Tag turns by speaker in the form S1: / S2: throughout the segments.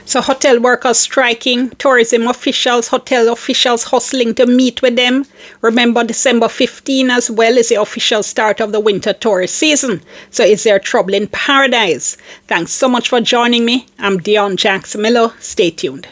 S1: So hotel workers striking, tourism officials, hotel officials hustling to meet with them. Remember, December 15 as well is the official start of the winter tourist season. So is there trouble in paradise? Thanks so much for joining me. I'm Dionne Jackson-Miller. Stay tuned.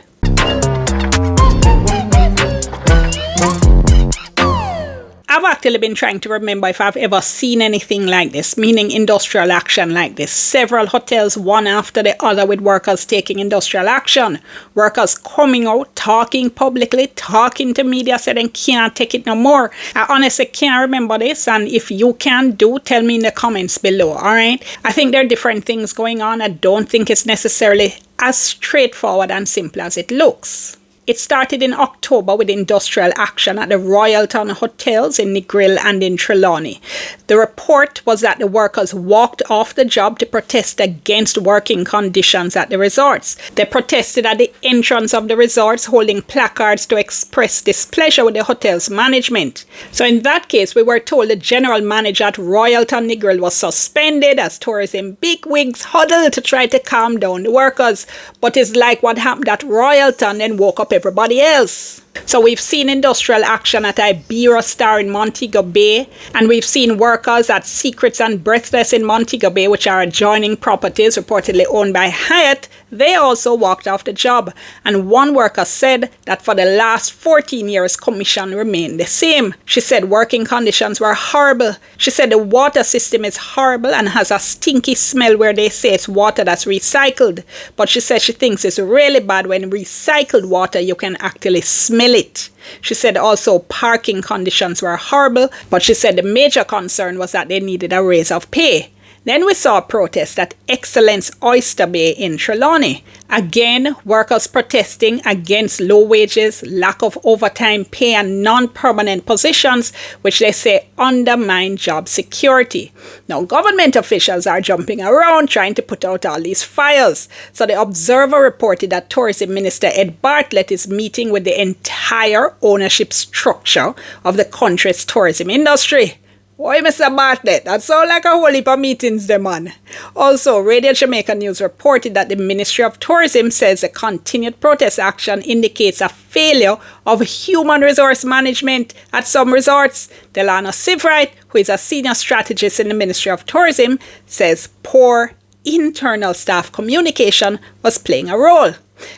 S1: I've actually been trying to remember if I've ever seen anything like this, meaning industrial action like this. Several hotels, one after the other, with workers taking industrial action. Workers coming out, talking publicly, talking to media, saying they can't take it no more. I honestly can't remember this, and if you can, tell me in the comments below, alright? I think there are different things going on. I don't think it's necessarily as straightforward and simple as it looks. It started in October with industrial action at the Royalton hotels in Negril and in Trelawney. The report was that the workers walked off the job to protest against working conditions at the resorts. They protested at the entrance of the resorts, holding placards to express displeasure with the hotel's management. So in that case, we were told the general manager at Royalton Negril was suspended as tourism bigwigs huddled to try to calm down the workers. But it's like what happened at Royalton and woke up everybody else. So we've seen industrial action at Iberia Star in Montego Bay, and we've seen workers at Secrets and Breathless in Montego Bay, which are adjoining properties reportedly owned by Hyatt. They also walked off the job, and one worker said that for the last 14 years, commission remained the same. She said working conditions were horrible. She said the water system is horrible and has a stinky smell where they say it's water that's recycled. But she said she thinks it's really bad when recycled water, you can actually smell it. She said also parking conditions were horrible, but she said the major concern was that they needed a raise of pay. Then we saw a protest at Excellence Oyster Bay in Trelawney. Again, workers protesting against low wages, lack of overtime pay, and non-permanent positions, which they say undermine job security. Now, government officials are jumping around trying to put out all these fires. So the Observer reported that Tourism Minister Ed Bartlett is meeting with the entire ownership structure of the country's tourism industry. Why, Mr. Bartlett? That sounds like a whole heap of meetings, the man. Also, Radio Jamaica News reported that the Ministry of Tourism says the continued protest action indicates a failure of human resource management at some resorts. Delano Sivright, who is a senior strategist in the Ministry of Tourism, says poor internal staff communication was playing a role.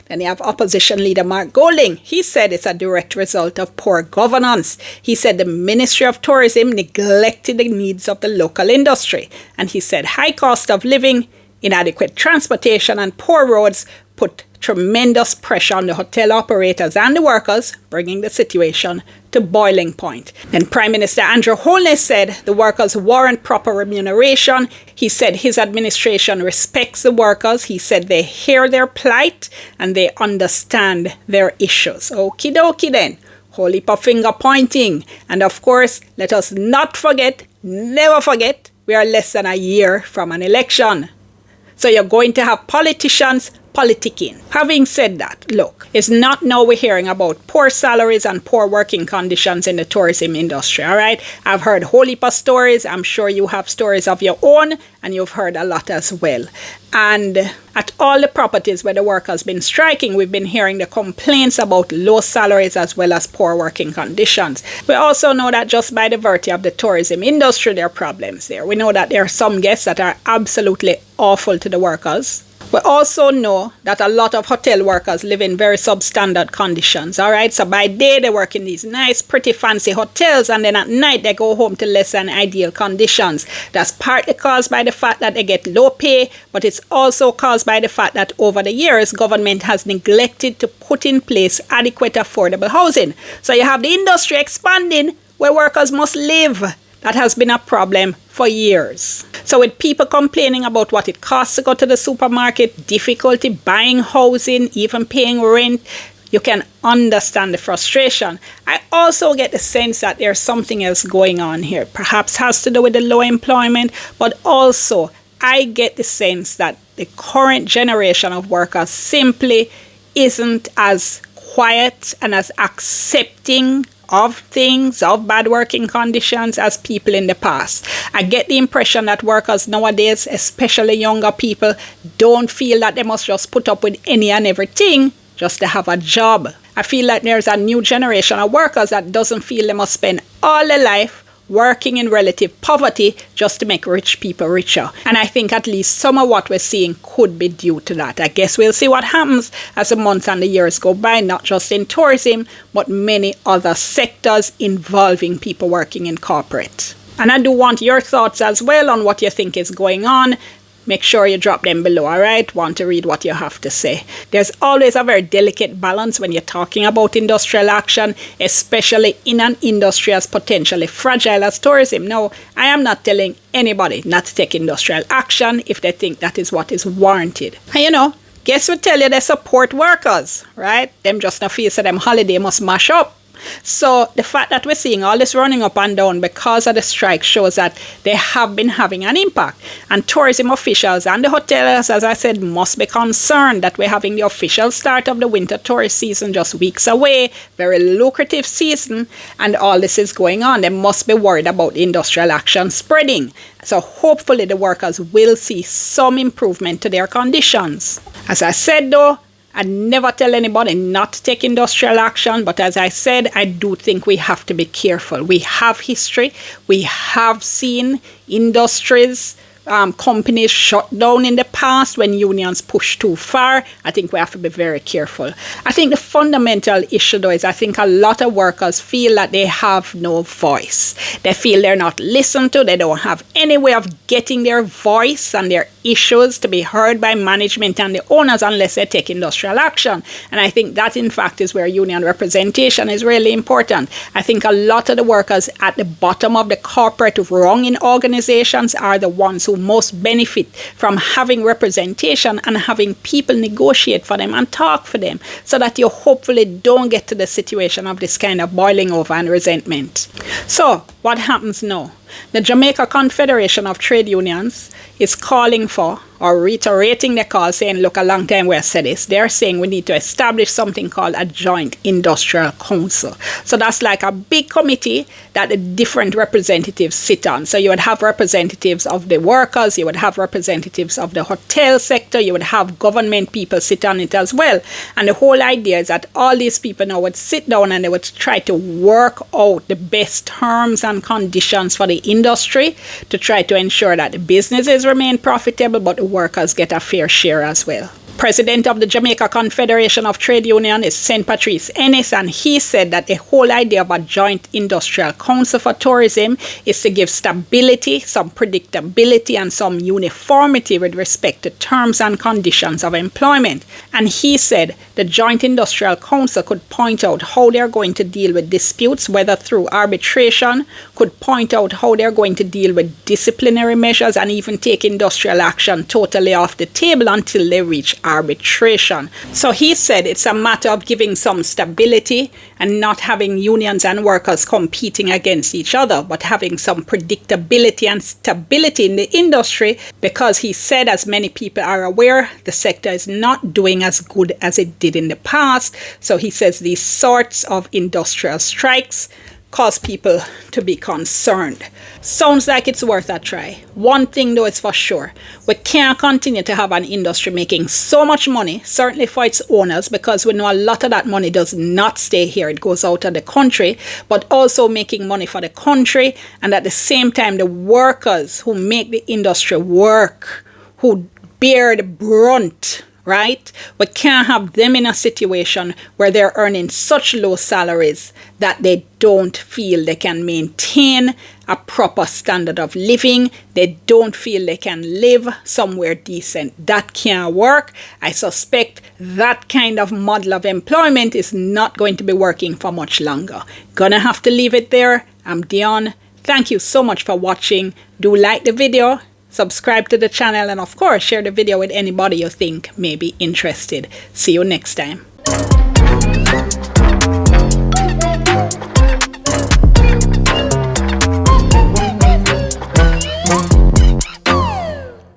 S1: Then you have opposition leader Mark Golding. He said it's a direct result of poor governance. He said the Ministry of Tourism neglected the needs of the local industry. And he said high cost of living, inadequate transportation, and poor roads put tremendous pressure on the hotel operators and the workers, bringing the situation to boiling point. Then Prime Minister Andrew Holness said the workers warrant proper remuneration. He said his administration respects the workers. He said they hear their plight and they understand their issues. Okie dokie then. Whole heap of finger pointing. And of course, let us not forget, never forget, we are less than a year from an election. So you're going to have politicians politicking. Having said that, look, it's not now we're hearing about poor salaries and poor working conditions in the tourism industry, all right? I've heard a whole heap of stories. I'm sure you have stories of your own, and you've heard a lot as well. And at all the properties where the workers been striking, we've been hearing the complaints about low salaries as well as poor working conditions. We also know that just by the virtue of the tourism industry, there are problems there. We know that there are some guests that are absolutely awful to the workers. We also know that a lot of hotel workers live in very substandard conditions, all right? So by day, they work in these nice, pretty, fancy hotels, and then at night, they go home to less than ideal conditions. That's partly caused by the fact that they get low pay, but it's also caused by the fact that over the years, government has neglected to put in place adequate affordable housing. So you have the industry expanding where workers must live. That has been a problem for years. So with people complaining about what it costs to go to the supermarket, difficulty buying housing, even paying rent, you can understand the frustration. I also get the sense that there's something else going on here. Perhaps has to do with the low employment, but also I get the sense that the current generation of workers simply isn't as quiet and as accepting of things, of bad working conditions as people in the past. I get the impression that workers nowadays, especially younger people, don't feel that they must just put up with any and everything just to have a job. I feel like there's a new generation of workers that doesn't feel they must spend all their life working in relative poverty just to make rich people richer. And I think at least some of what we're seeing could be due to that. I guess we'll see what happens as the months and the years go by, not just in tourism, but many other sectors involving people working in corporate. And I do want your thoughts as well on what you think is going on. Make sure you drop them below, alright? Want to read what you have to say. There's always a very delicate balance when you're talking about industrial action, especially in an industry as potentially fragile as tourism. Now, I am not telling anybody not to take industrial action if they think that is what is warranted. And guess what tell you they support workers, right? Them just not feel so them holiday must mash up. So the fact that we're seeing all this running up and down because of the strike shows that they have been having an impact. And tourism officials and the hoteliers, as I said, must be concerned that we're having the official start of the winter tourist season just weeks away, very lucrative season, and all this is going on. They must be worried about industrial action spreading. So hopefully the workers will see some improvement to their conditions. As I said though, I never tell anybody not to take industrial action, but as I said, I do think we have to be careful. We have history. We have seen industries, companies shut down in the past when unions push too far. I think we have to be very careful. I think the fundamental issue though is I think a lot of workers feel that they have no voice. They feel they're not listened to. They don't have any way of getting their voice and their issues to be heard by management and the owners unless they take industrial action. And I think that in fact is where union representation is really important. I think a lot of the workers at the bottom of the corporate running organizations are the ones who most benefit from having representation and having people negotiate for them and talk for them so that you hopefully don't get to the situation of this kind of boiling over and resentment. So what happens now? The Jamaica Confederation of Trade Unions is calling for or reiterating the call saying, look, a long time we have said this. They're saying we need to establish something called a joint industrial council. So that's like a big committee that the different representatives sit on. So you would have representatives of the workers, you would have representatives of the hotel sector, you would have government people sit on it as well. And the whole idea is that all these people now would sit down and they would try to work out the best terms and conditions for the industry to try to ensure that the businesses remain profitable, but the workers get a fair share as well. President of the Jamaica Confederation of Trade Union is St. Patrice Ennis, and he said that the whole idea of a joint industrial council for tourism is to give stability, some predictability, and some uniformity with respect to terms and conditions of employment. And he said the joint industrial council could point out how they're going to deal with disputes, whether through arbitration, could point out how they're going to deal with disciplinary measures, and even take industrial action totally off the table until they reach arbitration. So he said it's a matter of giving some stability and not having unions and workers competing against each other, but having some predictability and stability in the industry, because he said, as many people are aware, the sector is not doing as good as it did in the past. So he says these sorts of industrial strikes cause people to be concerned. Sounds like it's worth a try. One thing though is for sure, we can't continue to have an industry making so much money, certainly for its owners, because we know a lot of that money does not stay here, it goes out of the country, but also making money for the country, and at the same time the workers who make the industry work, who bear the brunt, right? We can't have them in a situation where they're earning such low salaries that they don't feel they can maintain a proper standard of living. They don't feel they can live somewhere decent. That can't work. I suspect that kind of model of employment is not going to be working for much longer. Gonna have to leave it there. I'm Dionne. Thank you so much for watching. Do like the video, subscribe to the channel, and of course share the video with anybody you think may be interested. See you next time.